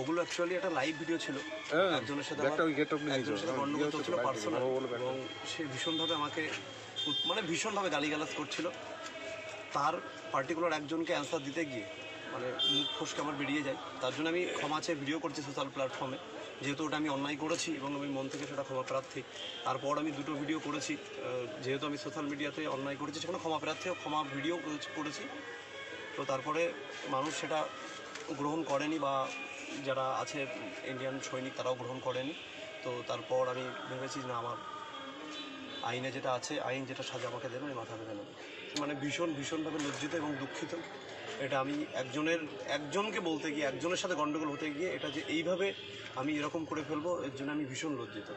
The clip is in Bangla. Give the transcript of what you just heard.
ওগুলো অ্যাকচুয়ালি একটা লাইভ ভিডিও ছিল, একজনের সাথে গন্ডগোল চলছিল পার্সোনাল, এবং সে ভীষণভাবে আমাকে মানে ভীষণভাবে গালিগালাজ করছিল। তার পার্টিকুলার একজনকে অ্যান্সার দিতে গিয়ে মানে মুখ ফসকে আমার বেরিয়ে যায়। তার জন্য আমি ক্ষমা চেয়ে ভিডিও করছি সোশ্যাল প্ল্যাটফর্মে, যেহেতু ওটা আমি অন্যায় করেছি এবং আমি মন থেকে সেটা ক্ষমা প্রার্থী। তারপর আমি দুটো ভিডিও করেছি, যেহেতু আমি সোশ্যাল মিডিয়াতে অন্যায় করেছি সেখানে ক্ষমা প্রার্থী ক্ষমা ভিডিও করেছি। তো তারপরে মানুষ সেটা গ্রহণ করেনি, বা যারা আছে ইন্ডিয়ান সৈনিক তারাও গ্রহণ করেনি। তো তারপর আমি ভেবেছি না, আমার আইনে যেটা আছে, আইন যেটা সাজা আমাকে দেবে আমি মাথা মেনে নেব। মানে ভীষণভাবে লজ্জিত এবং দুঃখিত। এটা আমি একজনকে বলতে গিয়ে, একজনের সাথে গণ্ডগোল হতে গিয়ে এটা যে এইভাবে আমি এরকম করে ফেলবো, এর জন্য আমি ভীষণ লজ্জিত।